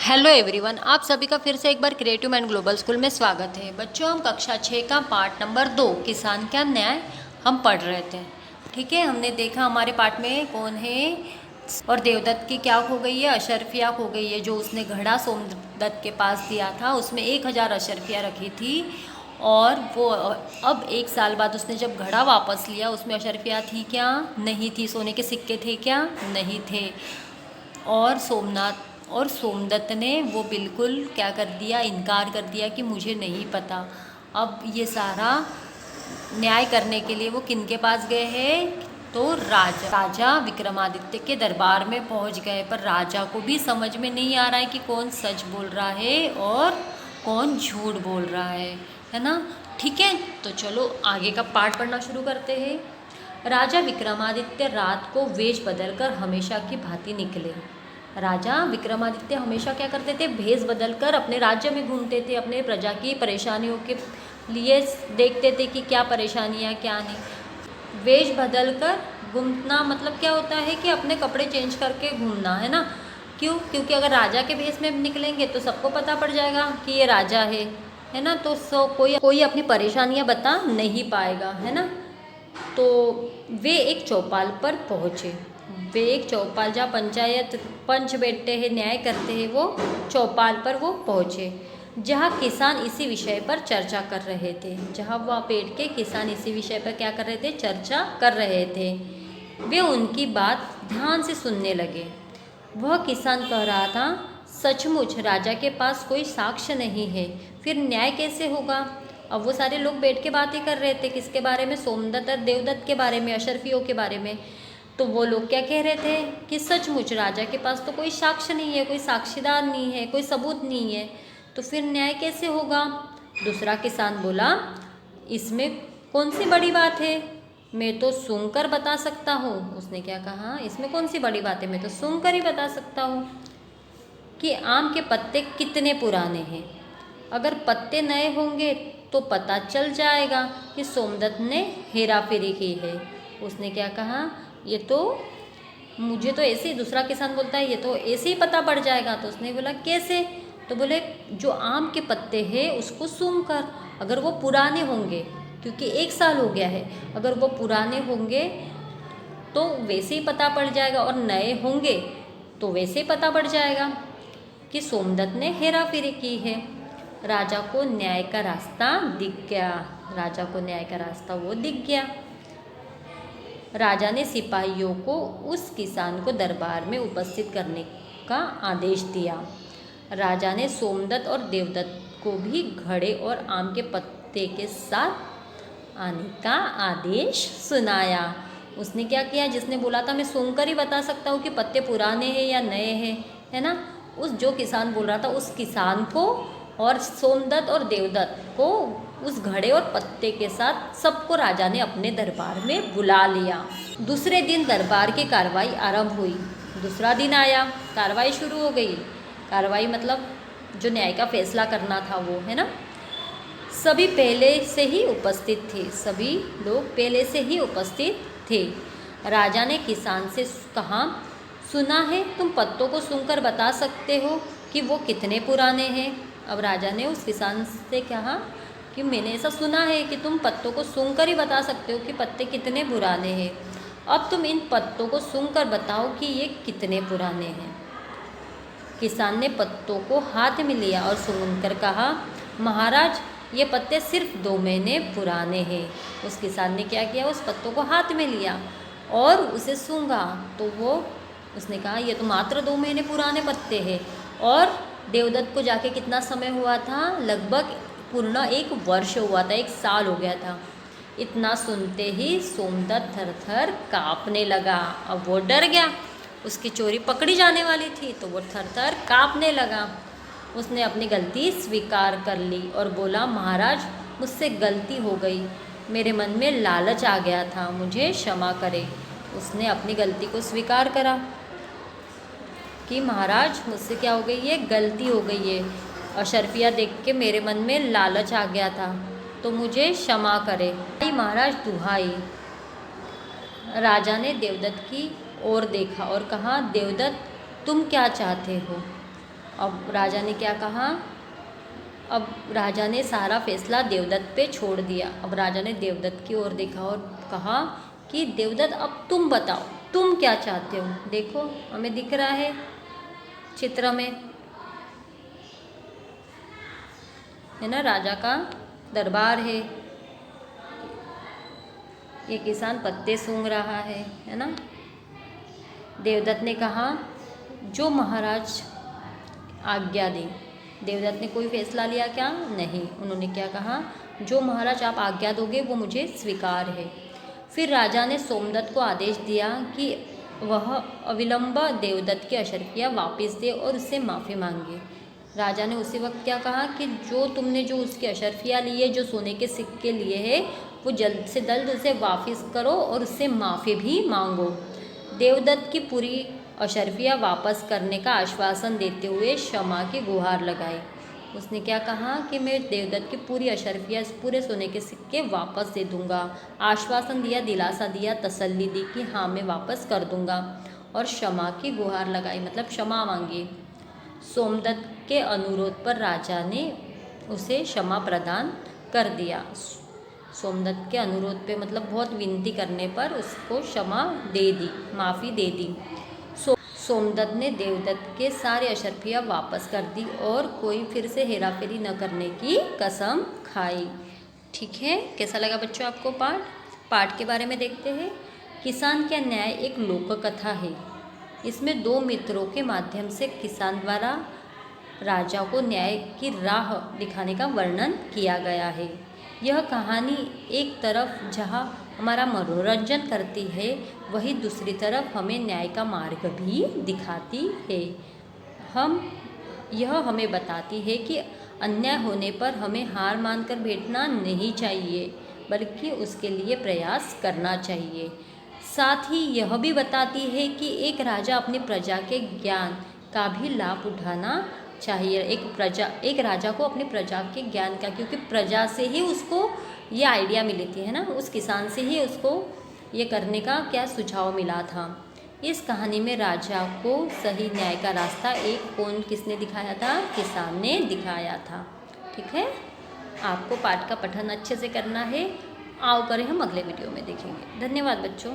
Hello everyone, आप सभी का फिर से एक बार क्रिएटिव माइंड ग्लोबल स्कूल में स्वागत है। बच्चों, हम कक्षा 6 का पाठ नंबर 2 किसान का न्याय हम पढ़ रहे थे। ठीक है, हमने देखा हमारे पाठ में कौन है और देवदत्त की क्या हो गई है, अशर्फिया हो गई है। जो उसने घड़ा सोमदत्त के पास दिया था उसमें 1000 अशर्फिया रखी थी और वो अब 1 साल बाद उसने जब घड़ा वापस लिया उसमें अशर्फिया थी क्या? नहीं थी। सोने के सिक्के थे क्या? नहीं थे। और सोमदत्त ने वो बिल्कुल क्या कर दिया, इनकार कर दिया कि मुझे नहीं पता। अब ये सारा न्याय करने के लिए वो किन के पास गए हैं? तो राजा विक्रमादित्य के दरबार में पहुंच गए। पर राजा को भी समझ में नहीं आ रहा है कि कौन सच बोल रहा है और कौन झूठ बोल रहा है ना। ठीक है, तो चलो आगे का पाठ पढ़ना शुरू करते हैं। राजा विक्रमादित्य रात को वेश बदलकर हमेशा की भांति निकले। राजा विक्रमादित्य हमेशा क्या करते थे? भेष बदलकर अपने राज्य में घूमते थे, अपने प्रजा की परेशानियों के लिए देखते थे कि क्या परेशानियाँ क्या नहीं। वेश बदलकर घूमना मतलब क्या होता है कि अपने कपड़े चेंज करके घूमना, है ना। क्यों? क्योंकि अगर राजा के भेष में निकलेंगे तो सबको पता पड़ जाएगा कि ये राजा है ना। तो कोई अपनी परेशानियाँ बता नहीं पाएगा, है ना। तो वे एक चौपाल पर पहुँचे। वे एक चौपाल जहाँ पंचायत पंच बैठते हैं, न्याय करते हैं, वो चौपाल पर वो पहुँचे जहाँ किसान इसी विषय पर चर्चा कर रहे थे। जहाँ वह बैठ के किसान इसी विषय पर क्या कर रहे थे? चर्चा कर रहे थे। वे उनकी बात ध्यान से सुनने लगे। वह किसान कह रहा था, सचमुच राजा के पास कोई साक्ष्य नहीं है, फिर न्याय कैसे होगा? अब वो सारे लोग बैठ के बातें कर रहे थे किसके बारे में? सोमदत्त और देवदत्त के बारे में, अशर्फियों के बारे में। तो वो लोग क्या कह रहे थे कि सचमुच राजा के पास तो कोई साक्ष्य नहीं है, कोई साक्षीदार नहीं है, कोई सबूत नहीं है, तो फिर न्याय कैसे होगा? दूसरा किसान बोला, इसमें कौन सी बड़ी बात है, मैं तो सूंघकर बता सकता हूँ। उसने क्या कहा? इसमें कौन सी बड़ी बात है, मैं तो सूंघकर ही बता सकता हूँ कि आम के पत्ते कितने पुराने हैं। अगर पत्ते नए होंगे तो पता चल जाएगा कि सोमदत्त ने हेराफेरी की है। उसने क्या कहा? ये तो मुझे तो ऐसे ही, दूसरा किसान बोलता है, ये तो ऐसे ही पता पड़ जाएगा। तो उसने बोला कैसे? तो बोले, जो आम के पत्ते हैं उसको सूंघ कर, अगर वो पुराने होंगे, क्योंकि 1 साल हो गया है, अगर वो पुराने होंगे तो वैसे ही पता पड़ जाएगा, और नए होंगे तो वैसे ही पता पड़ जाएगा कि सोमदत्त ने हेराफेरी की है। राजा को न्याय का रास्ता दिख गया। राजा को न्याय का रास्ता वो दिख गया। राजा ने सिपाहियों को उस किसान को दरबार में उपस्थित करने का आदेश दिया। राजा ने सोमदत्त और देवदत्त को भी घड़े और आम के पत्ते के साथ आने का आदेश सुनाया। उसने क्या किया? जिसने बोला था मैं सूंघकर ही बता सकता हूँ कि पत्ते पुराने हैं या नए हैं, है ना, उस जो किसान बोल रहा था उस किसान को और सोमदत्त और देवदत्त को उस घड़े और पत्ते के साथ सबको राजा ने अपने दरबार में बुला लिया। दूसरे दिन दरबार की कार्रवाई आरंभ हुई। दूसरा दिन आया, कार्रवाई शुरू हो गई। कार्रवाई मतलब जो न्याय का फैसला करना था वो, है ना। सभी पहले से ही उपस्थित थे। सभी लोग पहले से ही उपस्थित थे। राजा ने किसान से कहा, सुना है तुम पत्तों को सूंघकर बता सकते हो कि वो कितने पुराने हैं। अब राजा ने उस किसान से कहा कि मैंने ऐसा सुना है कि तुम पत्तों को सूंघकर ही बता सकते हो कि पत्ते कितने पुराने हैं। अब तुम इन पत्तों को सूंघकर बताओ कि ये कितने पुराने हैं। किसान ने पत्तों को हाथ में लिया और सूंघकर कहा, महाराज ये पत्ते सिर्फ 2 महीने पुराने हैं। उस किसान ने क्या किया? उस पत्तों को हाथ में लिया और उसे सूंघा तो उसने कहा ये तो मात्र 2 महीने पुराने पत्ते हैं। और देवदत्त को जाके कितना समय हुआ था? लगभग पूर्ण 1 वर्ष हुआ था, 1 साल हो गया था। इतना सुनते ही सोमदत्त थर-थर काँपने लगा। अब वो डर गया, उसकी चोरी पकड़ी जाने वाली थी तो वो थर-थर काँपने लगा। उसने अपनी गलती स्वीकार कर ली और बोला, महाराज मुझसे गलती हो गई, मेरे मन में लालच आ गया था, मुझे क्षमा करें। उसने अपनी गलती को स्वीकार करा कि महाराज मुझसे क्या हो गई है? गलती हो गई है। अशर्फिया देख के मेरे मन में लालच आ गया था तो मुझे क्षमा करें। महाराज दुहाई। राजा ने देवदत्त की ओर देखा और कहा, देवदत्त तुम क्या चाहते हो? अब राजा ने क्या कहा, अब राजा ने सारा फैसला देवदत्त पे छोड़ दिया। अब राजा ने देवदत्त की ओर देखा और कहा कि देवदत्त अब तुम बताओ, तुम क्या चाहते हो। देखो हमें दिख रहा है चित्र में, है ना, राजा का दरबार है, ये किसान पत्ते सूंघ रहा है ना। देवदत्त ने कहा जो महाराज आज्ञा दें। देवदत्त ने कोई फैसला लिया क्या? नहीं। उन्होंने क्या कहा, जो महाराज आप आज्ञा दोगे वो मुझे स्वीकार है। फिर राजा ने सोमदत्त को आदेश दिया कि वह अविलंब देवदत्त की अशर्फियाँ वापस दे और उससे माफ़ी मांगे। राजा ने उसी वक्त क्या कहा कि जो तुमने जो उसकी अशर्फियाँ ली है, जो सोने के सिक्के लिए है, वो जल्द से जल्द उसे वापस करो और उससे माफ़ी भी मांगो। देवदत्त की पूरी अशर्फियाँ वापस करने का आश्वासन देते हुए क्षमा की गुहार लगाई। उसने क्या कहा कि मैं देवदत्त की पूरी अशर्फियाँ, पूरे सोने के सिक्के वापस दे दूंगा। आश्वासन दिया, दिलासा दिया, तसल्ली दी कि हाँ मैं वापस कर दूंगा। और क्षमा की गुहार लगाई मतलब क्षमा मांगी। सोमदत्त के अनुरोध पर राजा ने उसे क्षमा प्रदान कर दिया। सोमदत्त के अनुरोध पे मतलब बहुत विनती करने पर उसको क्षमा दे दी, माफ़ी दे दी। सोमदत्त ने देवदत्त के सारे अशर्फियाँ वापस कर दी और कोई फिर से हेराफेरी न करने की कसम खाई। ठीक है, कैसा लगा बच्चों आपको पाठ के बारे में देखते हैं। किसान का न्याय एक लोक कथा है। इसमें दो मित्रों के माध्यम से किसान द्वारा राजा को न्याय की राह दिखाने का वर्णन किया गया है। यह कहानी एक तरफ जहाँ हमारा मनोरंजन करती है, वही दूसरी तरफ हमें न्याय का मार्ग भी दिखाती है। यह हमें बताती है कि अन्याय होने पर हमें हार मानकर बैठना नहीं चाहिए, बल्कि उसके लिए प्रयास करना चाहिए। साथ ही यह भी बताती है कि एक राजा अपनी प्रजा के ज्ञान का भी लाभ उठाना चाहिए। एक राजा को अपनी प्रजा के ज्ञान का, क्योंकि प्रजा से ही उसको ये आइडिया मिली थी, है ना, उस किसान से ही उसको ये करने का क्या सुझाव मिला था। इस कहानी में राजा को सही न्याय का रास्ता किसने दिखाया था? किसान ने दिखाया था। ठीक है, आपको पाठ का पठन अच्छे से करना है। आओ करें, हम अगले वीडियो में देखेंगे। धन्यवाद बच्चों।